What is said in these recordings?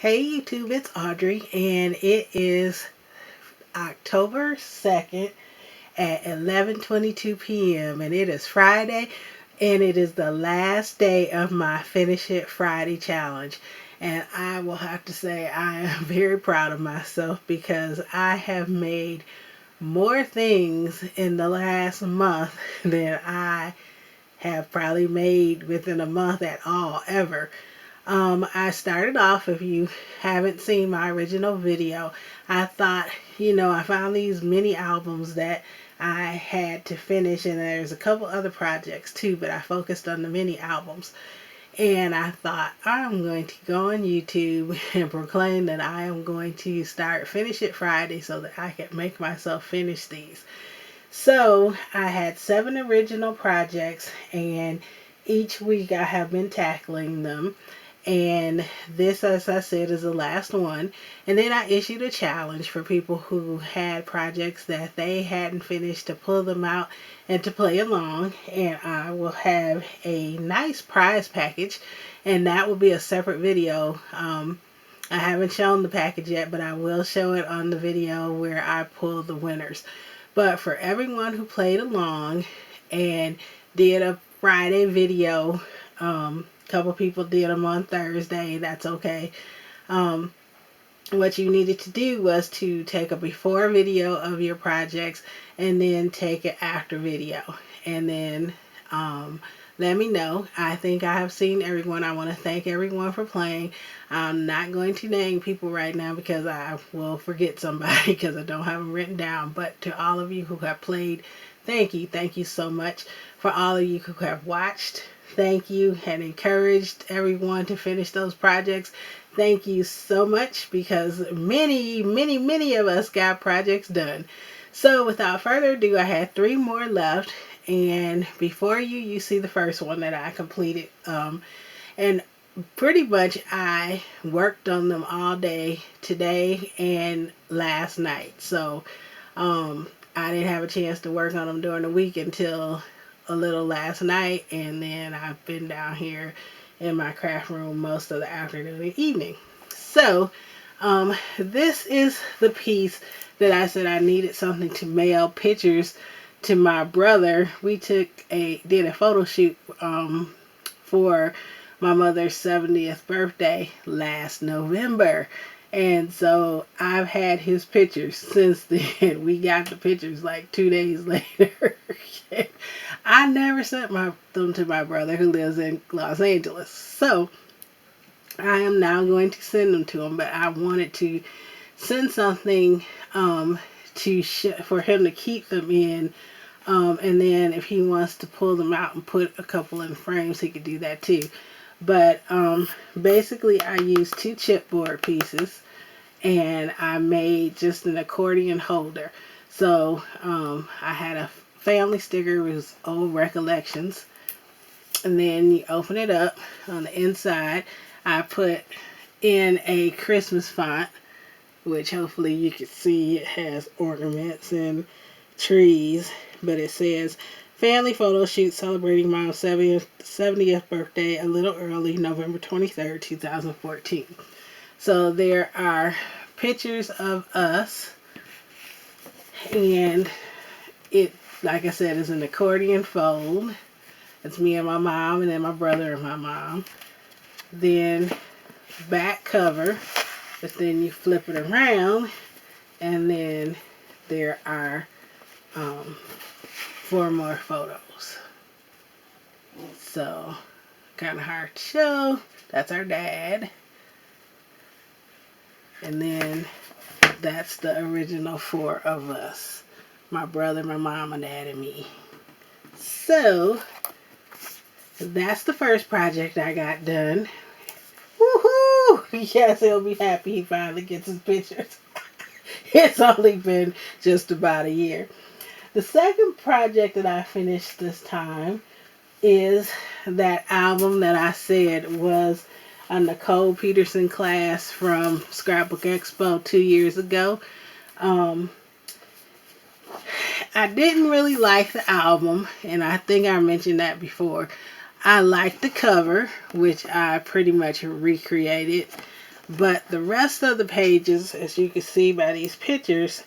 Hey YouTube, it's Audrey, and it is October 2nd at 11:22 p.m. and it is Friday, and it is the last day of my Finish It Friday challenge. And I will have to say I am very proud of myself because I have made more things in the last month than I have probably made within a month at all ever. I started off, if you haven't seen my original video, I thought, I found these mini albums that I had to finish, and there's a couple other projects too, but I focused on the mini albums. And I thought, I'm going to go on YouTube and proclaim that I am going to start Finish It Friday so that I can make myself finish these. So I had 7 original projects, and each week I have been tackling them. And this, as I said, is the last one. And then I issued a challenge for people who had projects that they hadn't finished to pull them out and to play along. And I will have a nice prize package, and that will be a separate video. I haven't shown the package yet, but I will show it on the video where I pull the winners. But for everyone who played along and did a Friday video, couple people did them on Thursday. That's okay. What you needed to do was to take a before video of your projects and then take an after video. And then let me know. I think I have seen everyone. I want to thank everyone for playing. I'm not going to name people right now because I will forget somebody because I don't have them written down. But to all of you who have played, thank you. Thank you so much. For all of you who have watched, thank you, and encouraged everyone to finish those projects. Thank you so much because many of us got projects done. So without further ado, I had 3 more left, and before you see the first one that I completed. And pretty much I worked on them all day today and last night. So I didn't have a chance to work on them during the week until a little last night, and then I've been down here in my craft room most of the afternoon and evening. So this is the piece that I said I needed something to mail pictures to my brother. We did a photo shoot for my mother's 70th birthday last November. And so I've had his pictures since then. We got the pictures like 2 days later. I never sent them to my brother who lives in Los Angeles. So I am now going to send them to him, but I wanted to send something for him to keep them in. And then if he wants to pull them out and put a couple in frames, he could do that too. But basically I used 2 chipboard pieces, and I made just an accordion holder. So I had a family sticker with old recollections, and then you open it up. On the inside I put in a Christmas font, which hopefully you can see. It has ornaments and trees, but it says family photo shoot celebrating Mom's 70th birthday a little early, November 23rd, 2014. So there are pictures of us, and it, like I said, is an accordion fold. It's me and my mom, and then my brother and my mom. Then back cover, but then you flip it around, and then there are 4 more photos. So kind of hard to show. That's our dad. And then that's the original 4 of us. My brother, my mom, my dad, and me. So that's the first project I got done. Woohoo! Yes, he'll be happy he finally gets his pictures. It's only been just about a year. The second project that I finished this time is that album that I said was a Nicole Peterson class from Scrapbook Expo 2 years ago. I didn't really like the album, and I think I mentioned that before. I liked the cover, which I pretty much recreated. But the rest of the pages, as you can see by these pictures,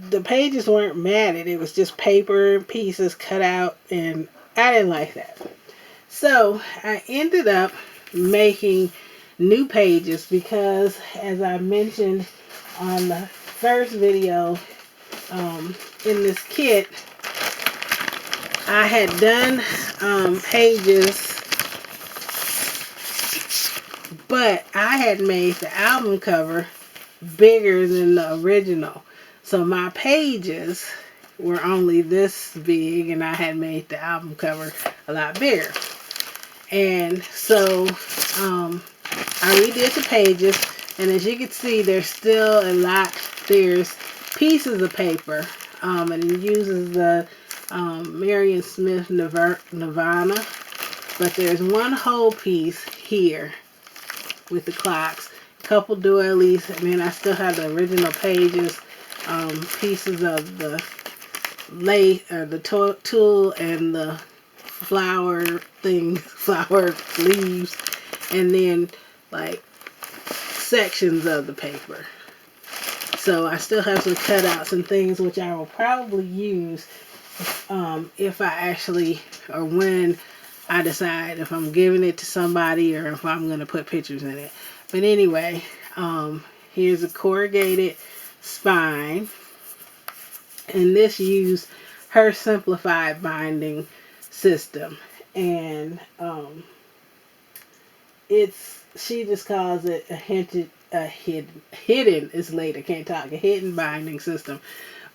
the pages weren't matted. It was just paper pieces cut out, and I didn't like that. So I ended up making new pages because, as I mentioned on the first video, in this kit, I had done pages, but I had made the album cover bigger than the original. So my pages were only this big, and I had made the album cover a lot bigger. And so I redid the pages, and as you can see, there's still there's pieces of paper, and it uses the Marion Smith Nirvana, but there's one whole piece here with the clocks, a couple doilies, and then I still have the original pages, pieces of the tulle and the flower leaves, and then like sections of the paper. So I still have some cutouts and things which I will probably use if I actually, or when I decide if I'm giving it to somebody or if I'm going to put pictures in it. But anyway, here's a corrugated spine, and this used her simplified binding system, and she just calls it a hidden is late, I can't talk, a hidden binding system.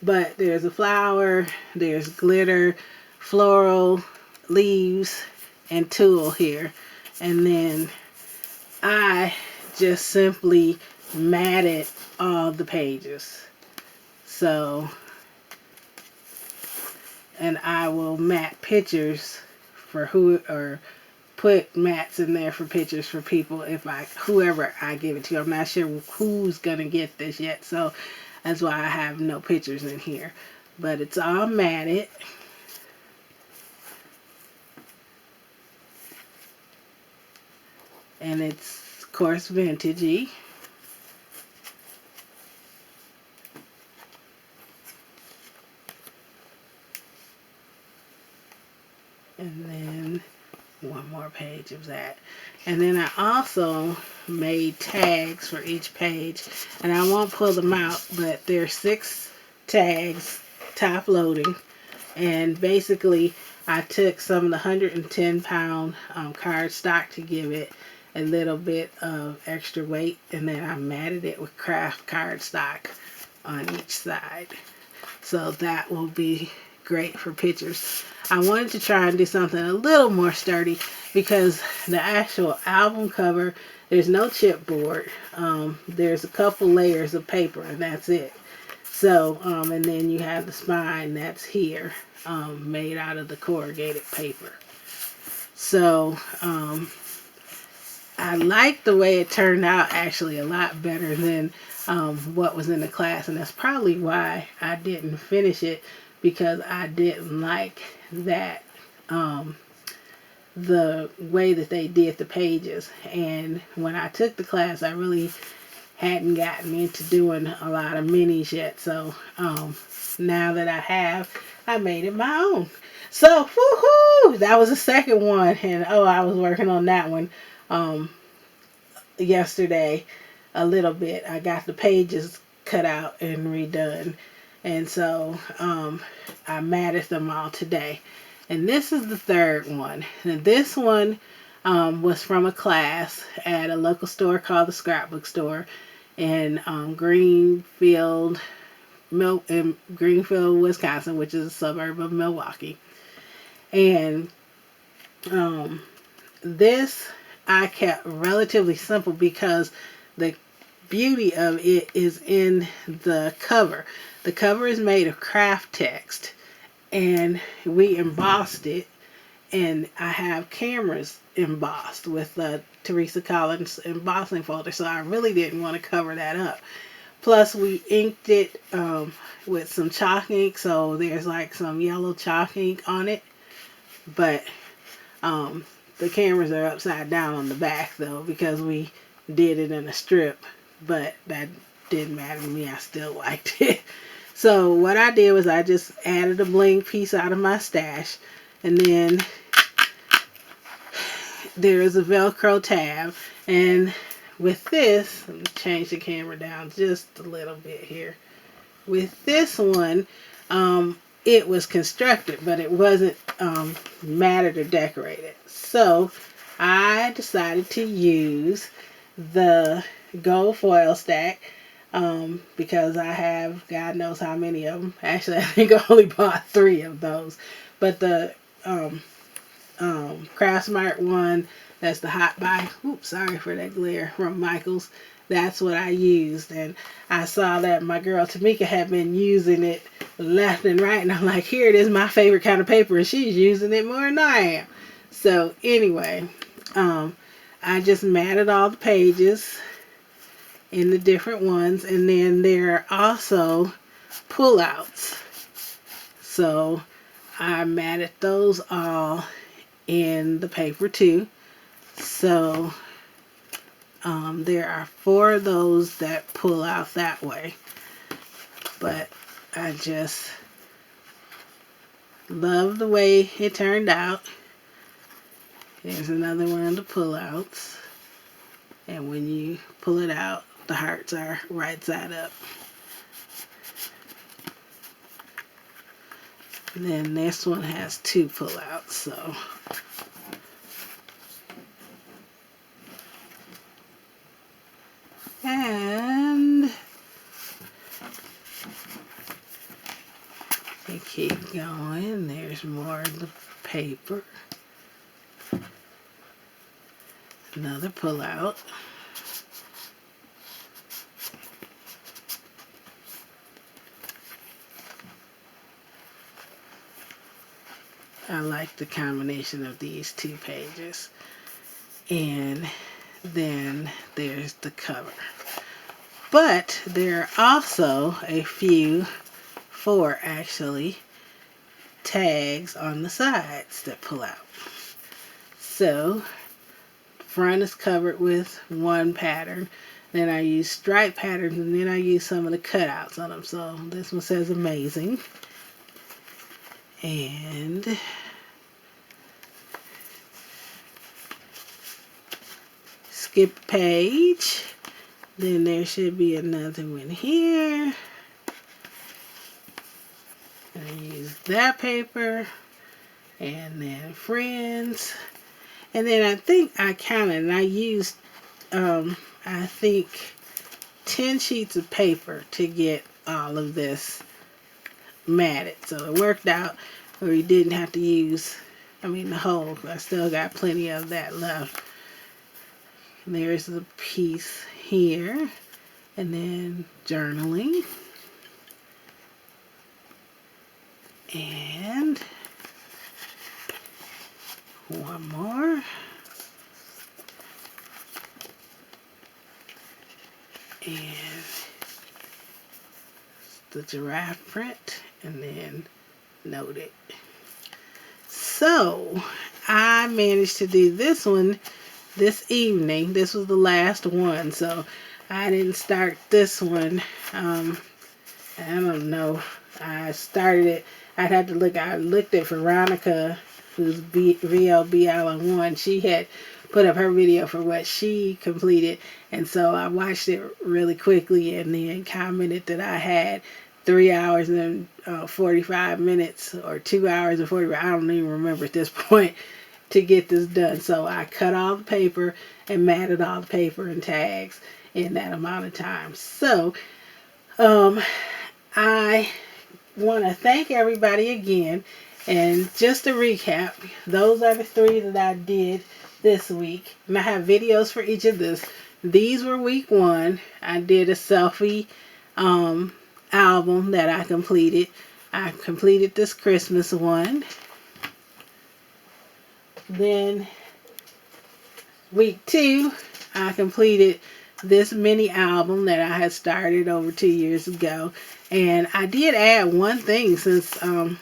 But there's a flower, there's glitter, floral, leaves, and tulle here. And then I just simply matted all the pages. So, and I will mat pictures for or put mats in there for pictures for people whoever I give it to. I'm not sure who's gonna get this yet, so that's why I have no pictures in here. But it's all matted. And it's, of course, vintagey. And then one more page of that. And then I also made tags for each page. And I won't pull them out, but there's 6 tags, top loading. And basically, I took some of the 110-pound cardstock to give it a little bit of extra weight, and then I matted it with craft cardstock on each side. So that will be great for pictures. I wanted to try and do something a little more sturdy because the actual album cover, there's no chipboard. There's a couple layers of paper, and that's it. So, and then you have the spine that's here, made out of the corrugated paper. So, I like the way it turned out, actually a lot better than what was in the class, and that's probably why I didn't finish it, because I didn't like that the way that they did the pages. And when I took the class, I really hadn't gotten into doing a lot of minis yet, so now that I have, I made it my own. So woohoo, that was the second one, and I was working on that one yesterday a little bit. I got the pages cut out and redone, and so I matted them all today. And this is the third one. And this one was from a class at a local store called the Scrapbook Store in Greenfield, Wisconsin, which is a suburb of Milwaukee. And this I kept relatively simple because the beauty of it is in the cover. The cover is made of craft text, and we embossed it, and I have cameras embossed with the Teresa Collins embossing folder, so I really didn't want to cover that up. Plus we inked it with some chalk ink, so there's like some yellow chalk ink on it, but the cameras are upside down on the back though, because we did it in a strip, but that didn't matter to me. I still liked it. So what I did was I just added a bling piece out of my stash, and then there is a Velcro tab, and with this, let me change the camera down just a little bit here. With this one, it was constructed, but it wasn't matted or decorated. So I decided to use the gold foil stack because I have God knows how many of them. Actually, I think I only bought 3 of those. But the Craftsmart one, that's the hot buy. Oops, sorry for that glare, from Michaels. That's what I used, and I saw that my girl Tamika had been using it left and right, and I'm like, here it is, my favorite kind of paper, and she's using it more than I am. So anyway, I just matted all the pages in the different ones, and then there are also pullouts. So I matted those all in the paper too. So there are 4 of those that pull out that way, but I just love the way it turned out. There's another one of the pullouts, and when you pull it out, the hearts are right side up. And then this one has 2 pullouts, so and we keep going. There's more of the paper. Another pullout. I like the combination of these 2 pages. And then there's the cover. But there are also a few, 4 actually, tags on the sides that pull out. So front is covered with one pattern. Then I use stripe patterns, and then I use some of the cutouts on them. So this one says amazing. And skip a page. Then there should be another one here. And I use that paper. And then friends. And then I think I counted, and I used, I think, 10 sheets of paper to get all of this matted. So it worked out where you didn't have to use, the whole. I still got plenty of that left. And there's a piece here. And then journaling. And one more. And the giraffe print, and then note it. So I managed to do this one this evening. This was the last one, so I didn't start this one. I don't know. I started it. I'd have to look. I looked at Veronica, who's VLB Island 1. She had put up her video for what she completed, and so I watched it really quickly and then commented that I had 3 hours and 45 minutes, or 2 hours and 45, I don't even remember at this point, to get this done. So I cut all the paper and matted all the paper and tags in that amount of time. So I want to thank everybody again, and just to recap, those are the 3 that I did this week, and I have videos for each of this. These were week 1. I did a selfie album that I completed. I completed this Christmas one. Then week 2, I completed this mini album that I had started over 2 years ago. And I did add one thing since I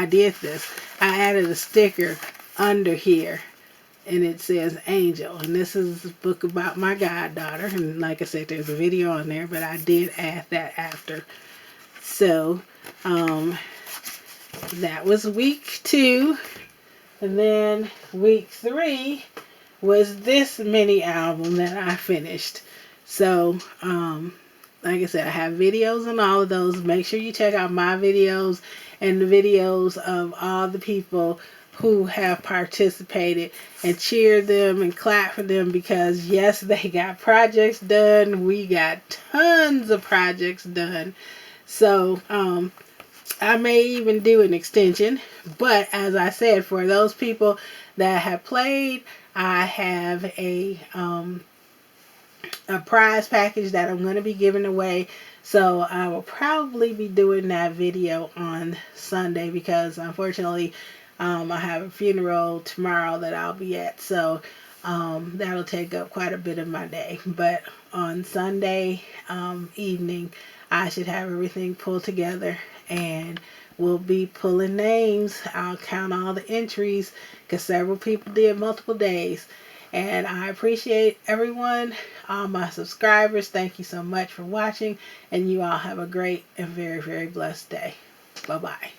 did this. I added a sticker under here. and it says Angel. And this is a book about my goddaughter. And like I said, there's a video on there, but I did add that after. So, that was week 2. And then week 3 was this mini album that I finished. So, like I said, I have videos on all of those. Make sure you check out my videos and the videos of all the people who have participated, and cheer them and clap for them, because yes, they got projects done. We got tons of projects done. So, I may even do an extension, but as I said, for those people that have played, I have a prize package that I'm going to be giving away. So I will probably be doing that video on Sunday, because unfortunately I have a funeral tomorrow that I'll be at. So that'll take up quite a bit of my day. But on Sunday evening, I should have everything pulled together, and we'll be pulling names. I'll count all the entries, because several people did multiple days. And I appreciate everyone, all my subscribers. Thank you so much for watching, and you all have a great and very, very blessed day. Bye-bye.